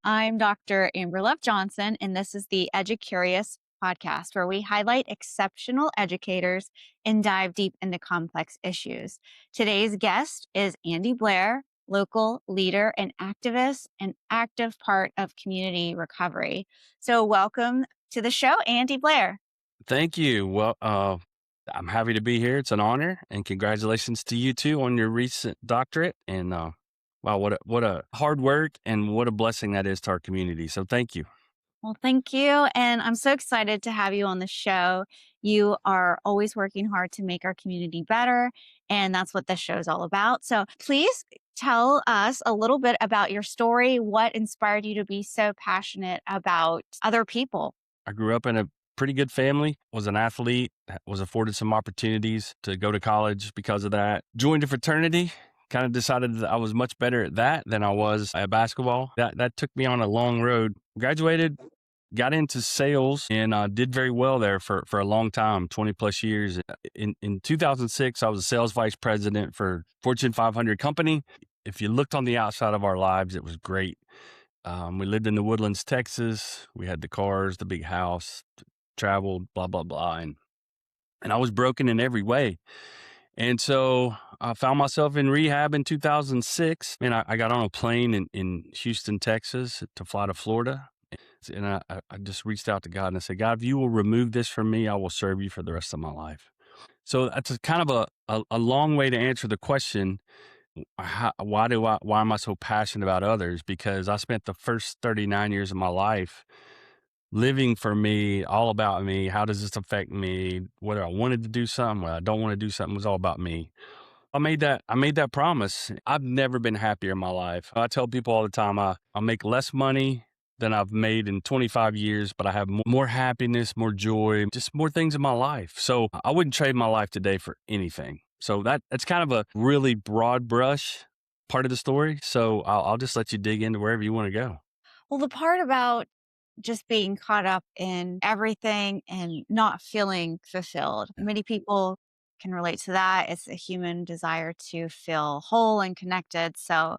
I'm Dr. Amber Love Johnson, and this is the EduCurious Podcast, where we highlight exceptional educators and dive deep into complex issues. Today's guest is Andy Blair, local leader and activist, and active part of community recovery. So, welcome to the show, Andy Blair. Thank you. I'm happy to be here. It's an honor, and congratulations to you too on your recent doctorate. And wow, what a hard work and what a blessing that is to our community. So thank you. Well, thank you. And I'm so excited to have you on the show. You are always working hard to make our community better. And that's what this show is all about. So please tell us a little bit about your story. What inspired you to be so passionate about other people? I grew up in a pretty good family. Was an athlete. Was afforded some opportunities to go to college because of that. Joined a fraternity. Kind of decided that I was much better at that than I was at basketball. That took me on a long road. Graduated, got into sales, and did very well there for a long time, 20 plus years. In 2006, I was a sales vice president for Fortune 500 company. If you looked on the outside of our lives, it was great. We lived in the Woodlands, Texas. We had the cars, the big house, traveled, blah, blah, blah. And I was broken in every way. And so I found myself in rehab in 2006. And I got on a plane in Houston, Texas to fly to Florida. And I just reached out to God and I said, God, if you will remove this from me, I will serve you for the rest of my life. So that's kind of a long way to answer the question. Why am I so passionate about others? Because I spent the first 39 years of my life living for me, all about me. How does this affect me? Whether I wanted to do something, whether I don't want to do something, was all about me. I made that promise. I've never been happier in my life. I tell people all the time, I make less money than I've made in 25 years, but I have more happiness, more joy, just more things in my life. So I wouldn't trade my life today for anything. So that's kind of a really broad brush part of the story. So I'll just let you dig into wherever you want to go. Well, the part about just being caught up in everything and not feeling fulfilled. Many people can relate to that. It's a human desire to feel whole and connected. So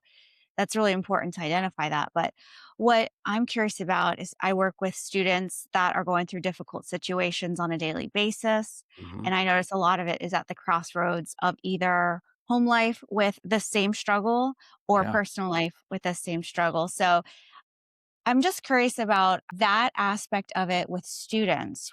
that's really important to identify that. But what I'm curious about is I work with students that are going through difficult situations on a daily basis. hmm And I notice a lot of it is at the crossroads of either home life with the same struggle or Yeah. personal life with the same struggle. So I'm just curious about that aspect of it with students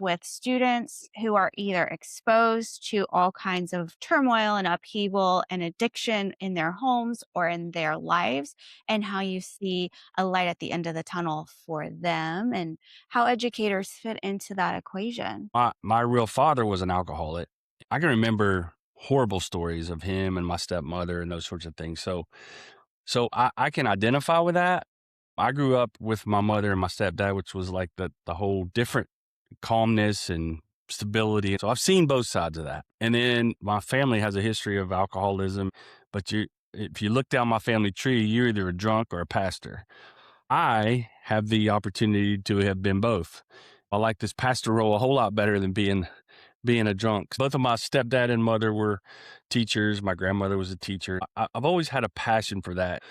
who are either exposed to all kinds of turmoil and upheaval and addiction in their homes or in their lives, and how you see a light at the end of the tunnel for them and how educators fit into that equation. My real father was an alcoholic. I can remember horrible stories of him and my stepmother and those sorts of things. So I can identify with that. I grew up with my mother and my stepdad, which was like the whole different calmness and stability. So I've seen both sides of that. And then my family has a history of alcoholism, but if you look down my family tree, you're either a drunk or a pastor. I have the opportunity to have been both. I like this pastor role a whole lot better than being a drunk. Both of my stepdad and mother were teachers. My grandmother was a teacher. I've always had a passion for that.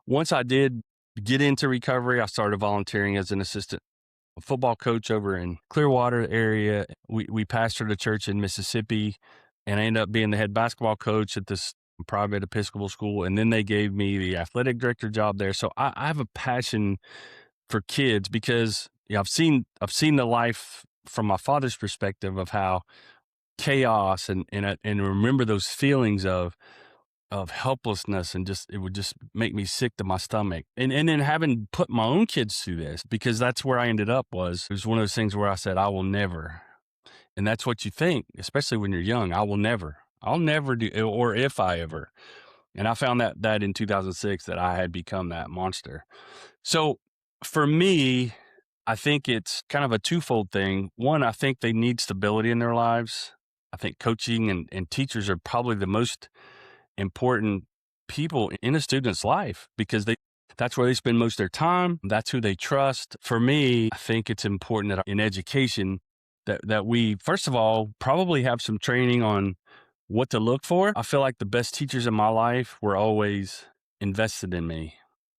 Once I did get into recovery, I started volunteering as an assistant football coach over in Clearwater area. We pastored a church in Mississippi, and I ended up being the head basketball coach at this private Episcopal school. And then they gave me the athletic director job there. So I have a passion for kids because I've seen the life from my father's perspective of how chaos and remember those feelings of helplessness, and just it would just make me sick to my stomach. And then having put my own kids through this, because that's where I ended up. It was one of those things where I said, I will never. And that's what you think, especially when you're young. I'll never do, or if I ever. And I found that in 2006 that I had become that monster. So for me, I think it's kind of a twofold thing. One, I think they need stability in their lives. I think coaching and teachers are probably the most important people in a student's life because that's where they spend most of their time. That's who they trust. For me, I think it's important that in education that we, first of all, probably have some training on what to look for. I feel like the best teachers in my life were always invested in me.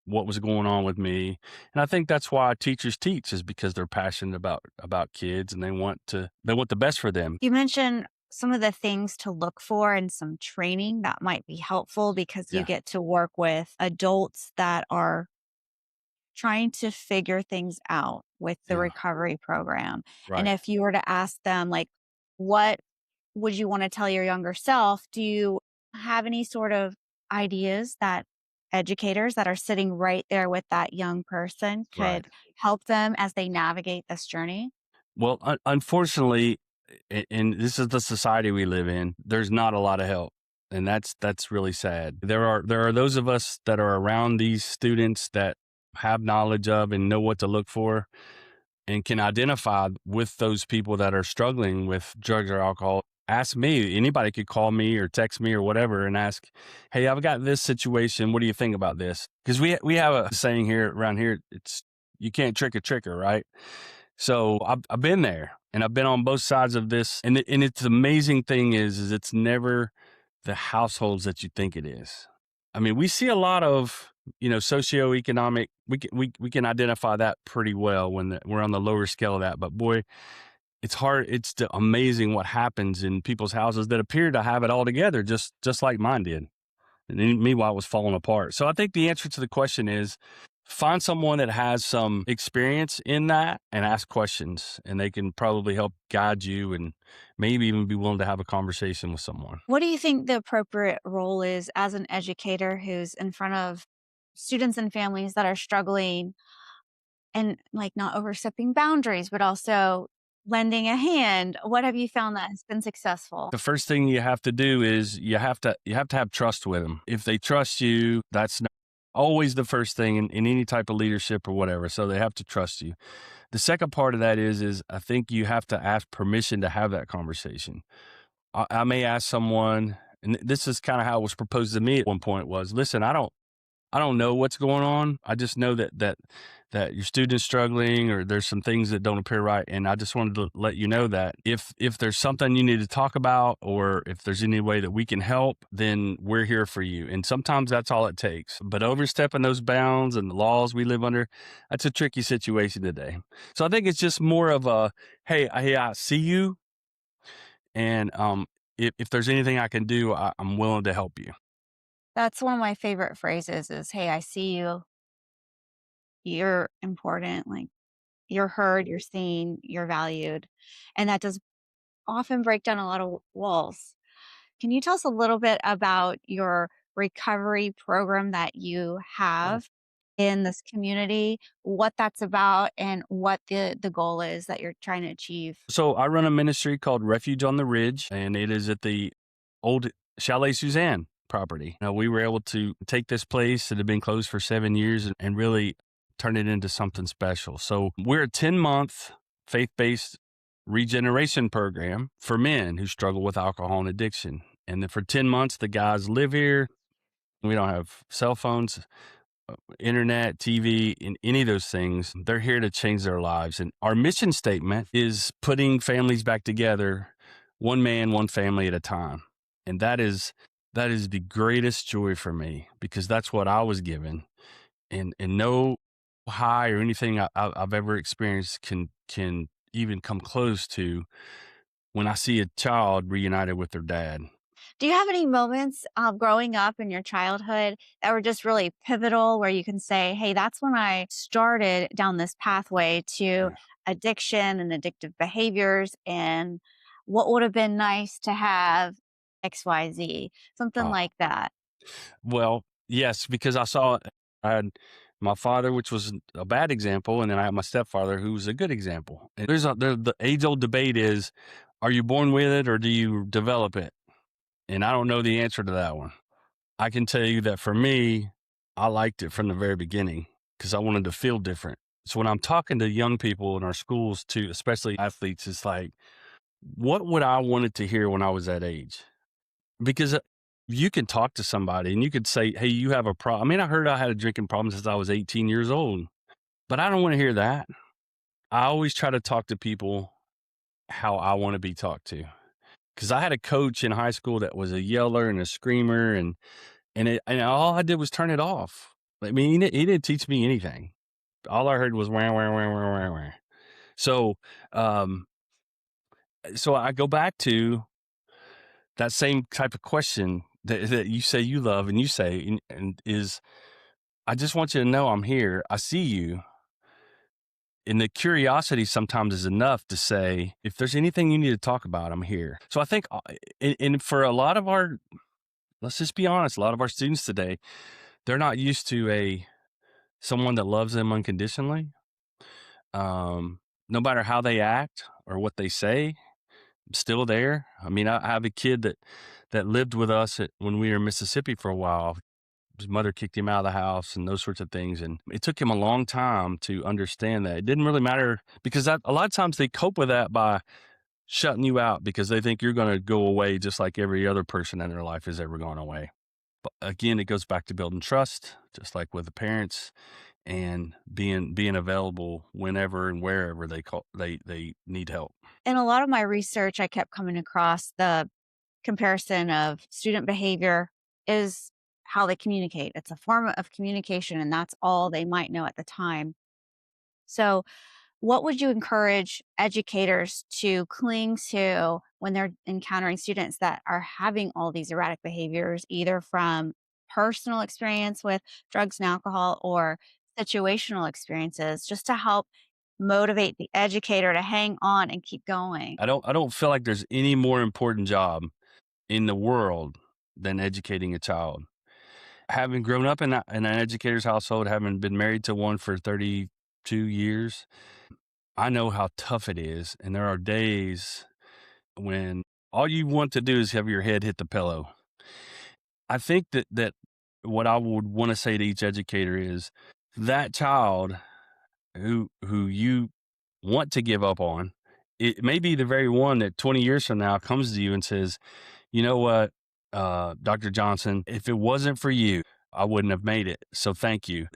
what was going on with me. And I think that's why teachers teach, is because they're passionate about kids, and they want the best for them. You mentioned some of the things to look for and some training that might be helpful because you Yeah. get to work with adults that are trying to figure things out with the Yeah. recovery program. And Right. if you were to ask them, like, what would you want to tell your younger self? Do you have any sort of ideas that educators that are sitting right there with that young person Right. could help them as they navigate this journey? Well, unfortunately, and this is the society we live in, there's not a lot of help. And that's really sad. There are those of us that are around these students that have knowledge of and know what to look for, and can identify with those people that are struggling with drugs or alcohol. Ask me. Anybody could call me or text me or whatever and ask, "Hey, I've got this situation. What do you think about this?" Because we have a saying here around here. It's, you can't trick a tricker, right? So I've been there, and I've been on both sides of this. And it's the amazing thing is it's never the households that you think it is. I mean, we see a lot of, socioeconomic. We can identify that pretty well when we're on the lower scale of that. But boy, it's hard. It's amazing what happens in people's houses that appear to have it all together, just like mine did. And then meanwhile, it was falling apart. So I think the answer to the question is, find someone that has some experience in that and ask questions, and they can probably help guide you and maybe even be willing to have a conversation with someone. What do you think the appropriate role is as an educator who's in front of students and families that are struggling and like not overstepping boundaries, but also lending a hand? What have you found that has been successful? The first thing you have to do is you have to have trust with them. If they trust you, that's not always the first thing in any type of leadership or whatever. So they have to trust you. The second part of that is I think you have to ask permission to have that conversation. I may ask someone, and this is kind of how it was proposed to me at one point, was, listen, I don't know what's going on. I just know that your student's struggling, or there's some things that don't appear right. And I just wanted to let you know that if there's something you need to talk about, or if there's any way that we can help, then we're here for you. And sometimes that's all it takes. But overstepping those bounds and the laws we live under, that's a tricky situation today. So I think it's just more of a, hey, I see you. And if there's anything I can do, I'm willing to help you. That's one of my favorite phrases is, "Hey, I see you. You're important. Like you're heard, you're seen, you're valued." And that does often break down a lot of walls. Can you tell us a little bit about your recovery program that you Oh. have in this community, what that's about, and what the goal is that you're trying to achieve? So I run a ministry called Refuge on the Ridge, and it is at the old Chalet Suzanne property. Now, we were able to take this place that had been closed for 7 years and really turn it into something special. So we're a 10-month faith-based regeneration program for men who struggle with alcohol and addiction. And then for 10 months, the guys live here. We don't have cell phones, internet, TV, and any of those things. They're here to change their lives. And our mission statement is putting families back together, one man, one family at a time. And that is the greatest joy for me, because that's what I was given. And no high or anything I've ever experienced can even come close to when I see a child reunited with their dad. Do you have any moments growing up in your childhood that were just really pivotal where you can say, hey, that's when I started down this pathway to Yeah. addiction and addictive behaviors? And what would have been nice to have XYZ, something Oh, like that? well, yes, because I had my father, which was a bad example, and then I had my stepfather, who was a good example. And the age old debate is, are you born with it or do you develop it? And I don't know the answer to that one. I can tell you that for me, I liked it from the very beginning because I wanted to feel different. So when I'm talking to young people in our schools too, especially athletes, it's like, what would I wanted to hear when I was that age? Because you can talk to somebody and you could say, hey, you have a problem. I mean, I heard I had a drinking problem since I was 18 years old, but I don't want to hear that. I always try to talk to people how I want to be talked to. Because I had a coach in high school that was a yeller and a screamer, and all I did was turn it off. I mean, he didn't teach me anything. All I heard was wah, wah, wah, wah, wah, wah. So, um, so I go back to that same type of question that you say you love and you say, and is, I just want you to know I'm here. I see you. And the curiosity sometimes is enough to say, if there's anything you need to talk about, I'm here. So I think, and for a lot of our, let's just be honest, a lot of our students today, they're not used to someone that loves them unconditionally. No matter how they act or what they say, still there. I mean, I have a kid that lived with us when we were in Mississippi for a while. His mother kicked him out of the house and those sorts of things. And it took him a long time to understand that. It didn't really matter because a lot of times they cope with that by shutting you out because they think you're going to go away just like every other person in their life has ever gone away. But again, it goes back to building trust, just like with the parents, and being available whenever and wherever they need help. In a lot of my research, I kept coming across the comparison of student behavior is how they communicate. It's a form of communication, and that's all they might know at the time. So, what would you encourage educators to cling to when they're encountering students that are having all these erratic behaviors, either from personal experience with drugs and alcohol or situational experiences, just to help motivate the educator to hang on and keep going? I don't feel like there's any more important job in the world than educating a child. Having grown up in an educator's household, having been married to one for 32 years, I know how tough it is. And there are days when all you want to do is have your head hit the pillow. I think that what I would want to say to each educator is that child who you want to give up on, it may be the very one that 20 years from now comes to you and says, you know what, Dr. Johnson, if it wasn't for you, I wouldn't have made it. So thank you.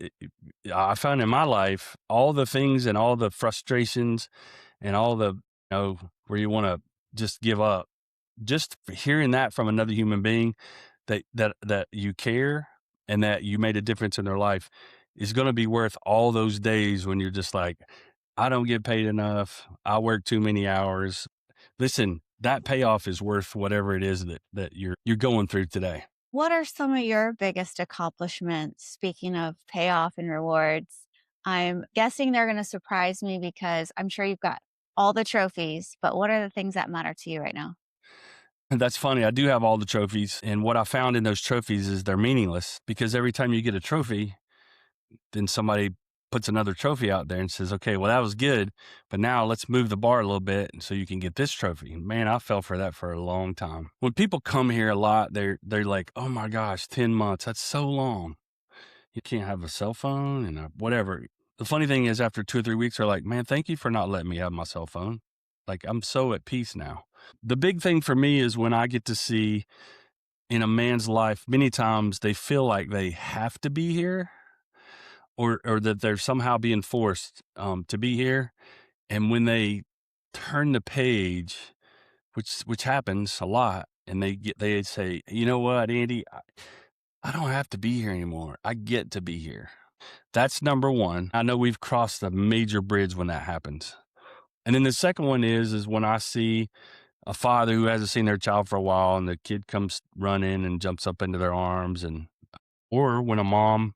I found in my life all the things and all the frustrations and all the, where you want to just give up. Just hearing that from another human being that you care and that you made a difference in their life is going to be worth all those days when you're just like, I don't get paid enough. I work too many hours. Listen, that payoff is worth whatever it is that you're going through today. What are some of your biggest accomplishments? Speaking of payoff and rewards, I'm guessing they're going to surprise me because I'm sure you've got all the trophies, but what are the things that matter to you right now? And that's funny. I do have all the trophies. And what I found in those trophies is they're meaningless because every time you get a trophy, then somebody puts another trophy out there and says, okay, well, that was good, but now let's move the bar a little bit so you can get this trophy. Man, I fell for that for a long time. When people come here a lot, they're like, oh my gosh, 10 months. That's so long. You can't have a cell phone and whatever. The funny thing is after 2 or 3 weeks, they're like, man, thank you for not letting me have my cell phone. Like, I'm so at peace now. The big thing for me is when I get to see in a man's life, many times they feel like they have to be here or that they're somehow being forced to be here. And when they turn the page, which happens a lot, and they say, you know what, Andy, I don't have to be here anymore. I get to be here. That's number one. I know we've crossed a major bridge when that happens. And then the second one is when I see a father who hasn't seen their child for a while and the kid comes running and jumps up into their arms, or when a mom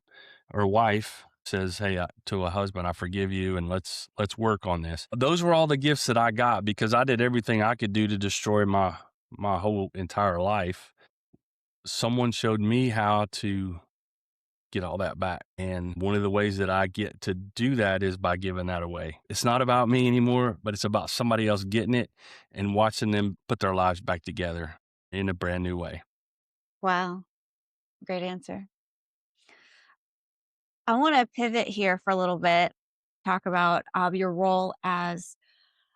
or a wife says, hey, to a husband, I forgive you and let's work on this. Those were all the gifts that I got because I did everything I could do to destroy my whole entire life. Someone showed me how to get all that back. And one of the ways that I get to do that is by giving that away. It's not about me anymore, but it's about somebody else getting it and watching them put their lives back together in a brand new way. Wow, great answer. I want to pivot here for a little bit, talk about your role as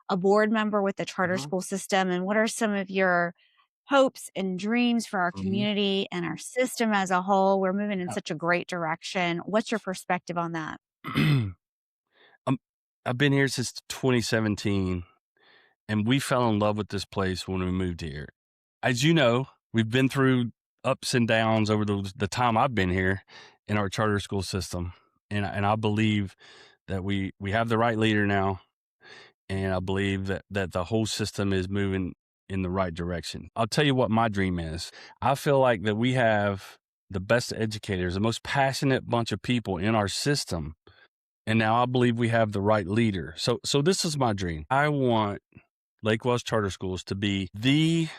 a board member with the charter Mhm. school system, and what are some of your hopes and dreams for our Mhm. community and our system as a whole? We're moving in Uh, such a great direction. What's your perspective on that? um, I've been here since 2017, and we fell in love with this place when we moved here. As you know, we've been through ups and downs over the time I've been here, in our charter school system. And I believe that we have the right leader now. And I believe that the whole system is moving in the right direction. I'll tell you what my dream is. I feel like that we have the best educators, the most passionate bunch of people in our system. And now I believe we have the right leader. So this is my dream. I want Lake Wells Charter Schools to be the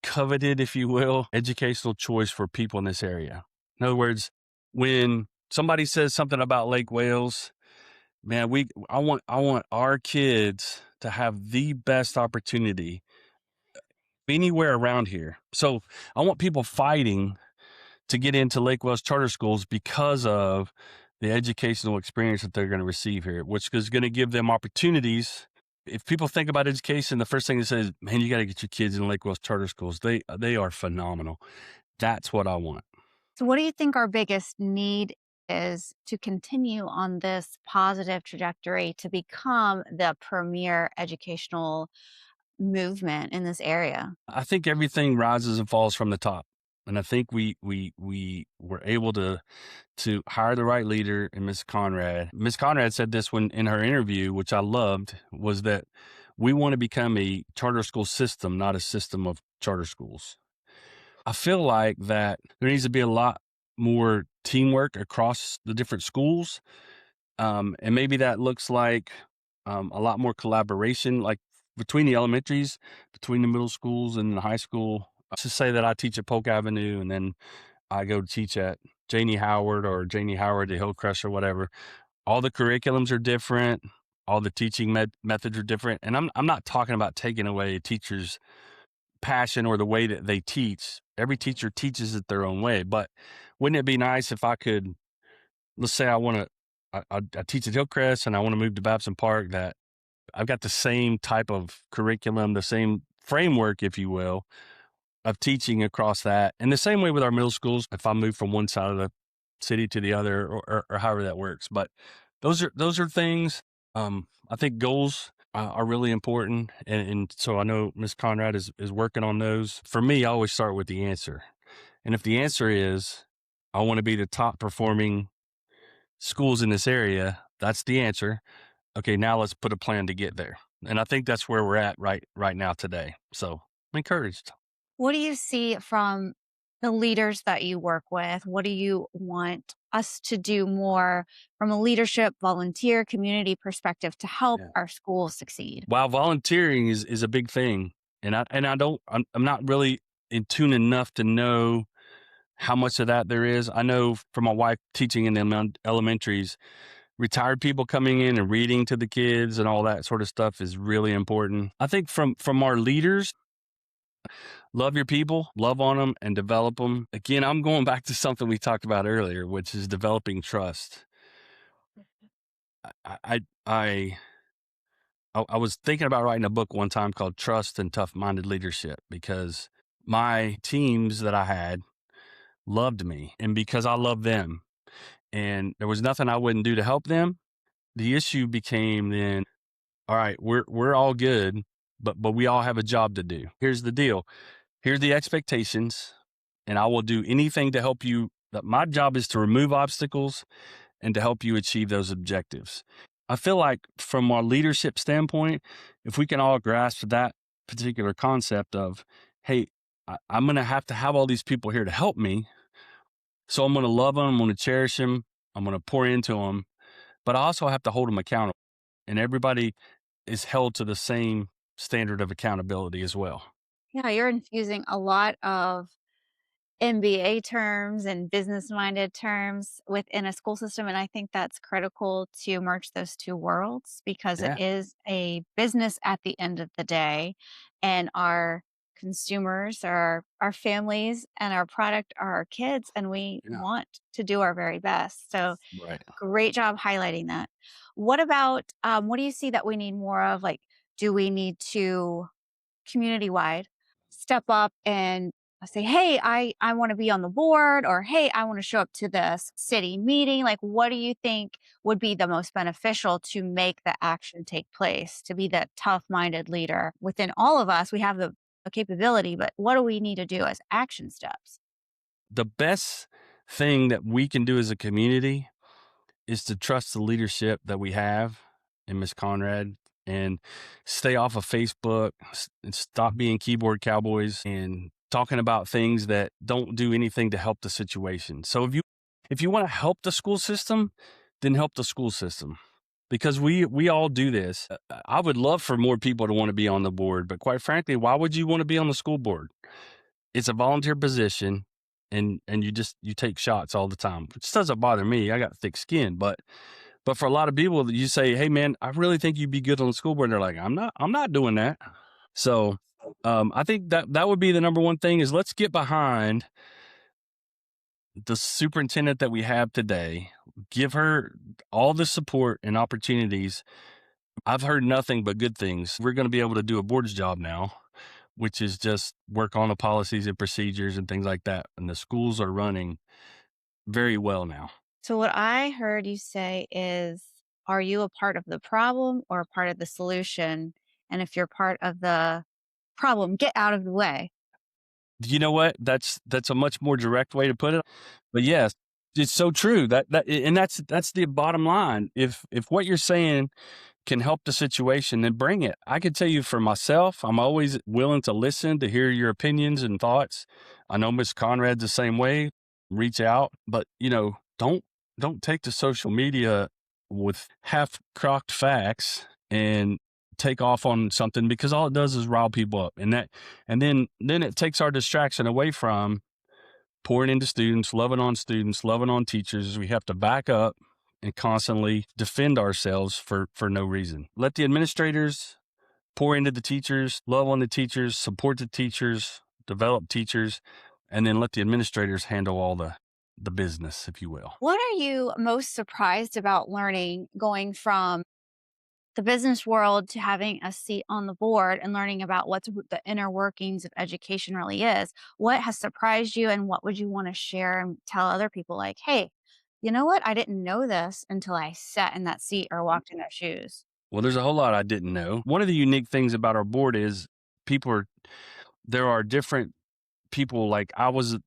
coveted, if you will, educational choice for people in this area. In other words, when somebody says something about Lake Wales, man, I want our kids to have the best opportunity anywhere around here. So I want people fighting to get into Lake Wells Charter Schools because of the educational experience that they're going to receive here, which is going to give them opportunities. If people think about education, the first thing they say is, man, you got to get your kids in Lake Wells Charter Schools. They are phenomenal. That's what I want. So, what do you think our biggest need is to continue on this positive trajectory to become the premier educational movement in this area? I think everything rises and falls from the top. And I think we were able to hire the right leader in Miss Conrad. Miss Conrad said this when in her interview, which I loved, was that we want to become a charter school system, not a system of charter schools. I feel like that there needs to be a lot more teamwork across the different schools. And maybe that looks like a lot more collaboration, like between the elementaries, between the middle schools and the high school. Let's just say that I teach at Polk Avenue and then I go to teach at Janie Howard or Janie Howard to Hillcrest or whatever. All the curriculums are different. All the teaching methods are different. And I'm not talking about taking away a teacher's passion or the way that they teach. Every teacher teaches it their own way. But wouldn't it be nice if I could, let's say I teach at Hillcrest and I want to move to Babson Park, that I've got the same type of curriculum, the same framework, if you will, of teaching across that. And the same way with our middle schools, if I move from one side of the city to the other or however that works. But those are things. I think goals are really important. And so I know Miss Conrad is working on those. For me, I always start with the answer. And if the answer is, I want to be the top performing schools in this area, that's the answer. Okay, now let's put a plan to get there. And I think that's where we're at right now today. So I'm encouraged. What do you see from the leaders that you work with? What do you want us to do more from a leadership, volunteer, community perspective to help Yeah. our schools succeed? While volunteering is a big thing, and I'm not really in tune enough to know how much of that there is. I know from my wife teaching in the elementaries, retired people coming in and reading to the kids and all that sort of stuff is really important. I think from our leaders, love your people, love on them, and develop them. Again, I'm going back to something we talked about earlier, which is developing trust. I I I, I was thinking about writing a book one time called Trust and Tough-Minded Leadership because my teams that I had loved me, and because I loved them, and there was nothing I wouldn't do to help them. The issue became then, all right, we're all good, but we all have a job to do. Here's the deal. Here's the expectations, and I will do anything to help you. That my job is to remove obstacles and to help you achieve those objectives. I feel like from our leadership standpoint, if we can all grasp that particular concept of, hey, I'm going to have all these people here to help me. So I'm going to love them. I'm going to cherish them. I'm going to pour into them, but I also have to hold them accountable, and everybody is held to the same standard of accountability as well. Yeah, you're infusing a lot of MBA terms and business minded terms within a school system. And I think that's critical to merge those two worlds because it Yeah. is a business at the end of the day. And our consumers are our families and our product are our kids. And we Yeah. want to do our very best. So Right. great job highlighting that. What about what do you see that we need more of? Like, do we need to community wide step up and say, hey, I want to be on the board, or hey, I want to show up to this city meeting? Like, what do you think would be the most beneficial to make the action take place, to be that tough minded leader within all of us? We have the capability, but what do we need to do as action steps? The best thing that we can do as a community is to trust the leadership that we have in Miss Conrad and stay off of Facebook and stop being keyboard cowboys and talking about things that don't do anything to help the situation. So if you want to help the school system, then help the school system, because we all do this. I would love for more people to want to be on the board, but quite frankly, why would you want to be on the school board? It's a volunteer position, and you take shots all the time, which doesn't bother me. I got thick skin, but for a lot of people that you say, "Hey man, I really think you'd be good on the school board," they're like, I'm not doing that." So I think that would be the number one thing is let's get behind the superintendent that we have today, give her all the support and opportunities. I've heard nothing but good things. We're going to be able to do a board's job now, which is just work on the policies and procedures and things like that. And the schools are running very well now. So, what I heard you say is, are you a part of the problem or a part of the solution? And if you're part of the problem, get out of the way. You know what? That's a much more direct way to put it. But yes, it's so true and that's the bottom line. If what you're saying can help the situation, then bring it. I can tell you for myself, I'm always willing to listen to hear your opinions and thoughts. I know Miss Conrad's the same way. Reach out, but don't take to social media with half-crocked facts and take off on something, because all it does is rile people up, and then it takes our distraction away from pouring into students, loving on teachers. We have to back up and constantly defend ourselves for no reason. Let the administrators pour into the teachers, love on the teachers, support the teachers, develop teachers, and then let the administrators handle all the business, if you will. What are you most surprised about learning going from the business world to having a seat on the board and learning about what the inner workings of education really is? What has surprised you, and what would you want to share and tell other people, like, hey, you know what? I didn't know this until I sat in that seat or walked in their shoes. Well, there's a whole lot I didn't know. One of the unique things about our board is people are there are different people. Like I was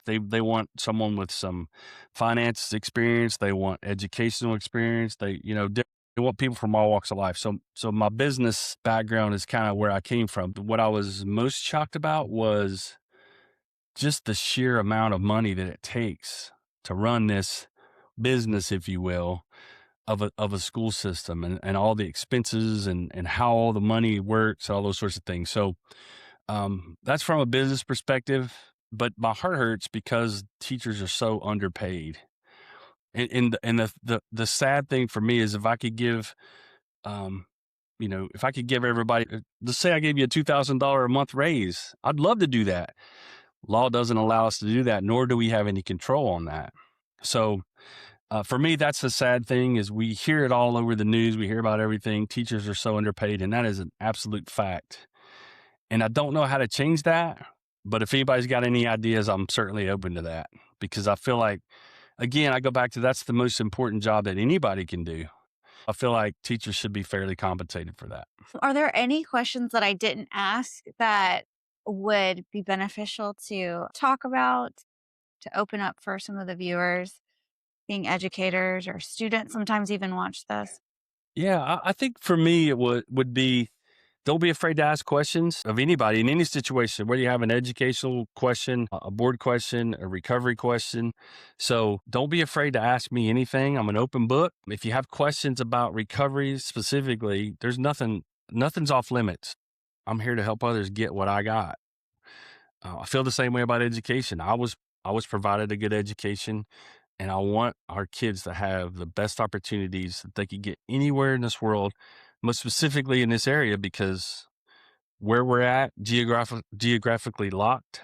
they want someone with some finance experience, they want educational experience, they want people from all walks of life. So my business background is kind of where I came from. What I was most shocked about was just the sheer amount of money that it takes to run this business, if you will, of a school system, and all the expenses, and how all the money works, all those sorts of things. So that's from a business perspective, but my heart hurts because teachers are so underpaid. And the sad thing for me is, if I could give, um, if I could give everybody, let's say I gave you a $2,000 a month raise, I'd love to do that. Law doesn't allow us to do that, nor do we have any control on that. So for me, that's the sad thing, is we hear it all over the news. We hear about everything. Teachers are so underpaid, and that is an absolute fact. And I don't know how to change that, but if anybody's got any ideas, I'm certainly open to that, because I feel like, again, I go back to that's the most important job that anybody can do. I feel like teachers should be fairly compensated for that. Are there any questions that I didn't ask that would be beneficial to talk about, to open up for some of the viewers, being educators or students sometimes even watch this? Yeah, I think for me, it would be, don't be afraid to ask questions of anybody in any situation, whether you have an educational question, a board question, a recovery question. So don't be afraid to ask me anything. I'm an open book. If you have questions about recovery specifically, nothing's off limits. I'm here to help others get what I got. I feel the same way about education. I was provided a good education, and I want our kids to have the best opportunities that they could get anywhere in this world, most specifically in this area, because where we're at, geographically locked,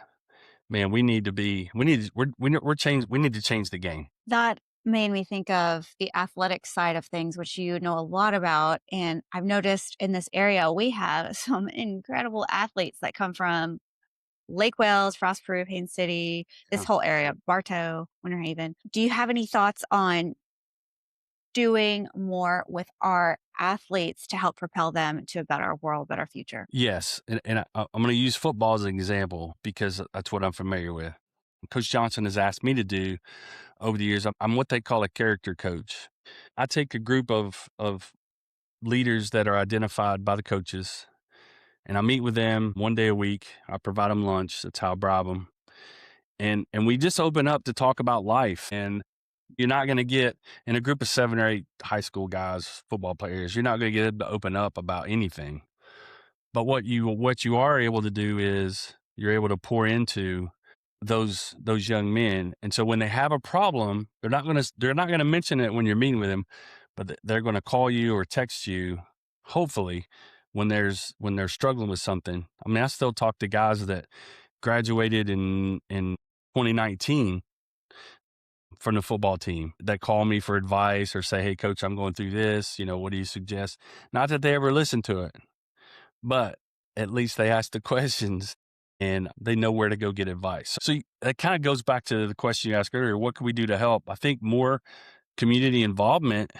man, we need to change the game. That made me think of the athletic side of things, which you know a lot about. And I've noticed in this area, we have some incredible athletes that come from Lake Wales, Frostproof, Haines City, this Yeah. whole area, Bartow, Winter Haven. Do you have any thoughts on doing more with our athletes to help propel them to a better world, better future? Yes, and I'm going to use football as an example because that's what I'm familiar with. Coach Johnson has asked me to do over the years. I'm what they call a character coach. I take a group of leaders that are identified by the coaches, and I meet with them one day a week. I provide them lunch. That's how I bribe them. And we just open up to talk about life. And you're not going to get in a group of 7 or 8 high school guys, football players, you're not going to get them to open up about anything. But what you are able to do is you're able to pour into those young men. And so when they have a problem, they're not gonna mention it when you're meeting with them, but they're going to call you or text you, hopefully, when they're struggling with something. I mean, I still talk to guys that graduated in 2019 from the football team that call me for advice or say, "Hey, coach, I'm going through this. What do you suggest?" Not that they ever listen to it, but at least they ask the questions and they know where to go get advice. So that kind of goes back to the question you asked earlier. What can we do to help? I think more community involvement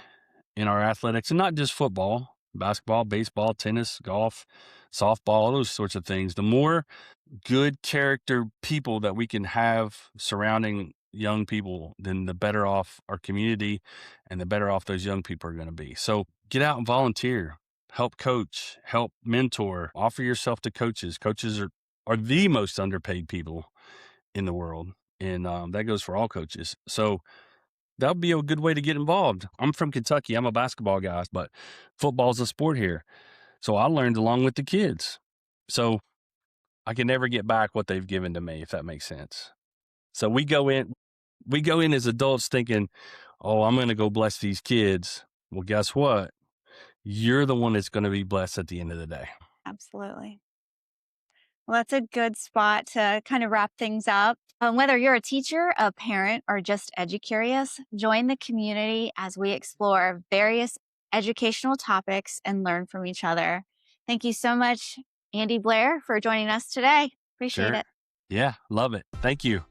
in our athletics, and not just football, basketball, baseball, tennis, golf, softball, all those sorts of things. The more good character people that we can have surrounding young people, then the better off our community and the better off those young people are going to be. So get out and volunteer, help coach, help mentor, offer yourself to coaches. Coaches are the most underpaid people in the world. And that goes for all coaches. So that would be a good way to get involved. I'm from Kentucky. I'm a basketball guy, but football's a sport here. So I learned along with the kids. So I can never get back what they've given to me, if that makes sense. So we go in as adults thinking, "Oh, I'm going to go bless these kids." Well, guess what? You're the one that's going to be blessed at the end of the day. Absolutely. Well, that's a good spot to kind of wrap things up. Whether you're a teacher, a parent, or just EduCurious, join the community as we explore various educational topics and learn from each other. Thank you so much, Andy Blair, for joining us today. Appreciate Sure. it. Yeah, love it. Thank you.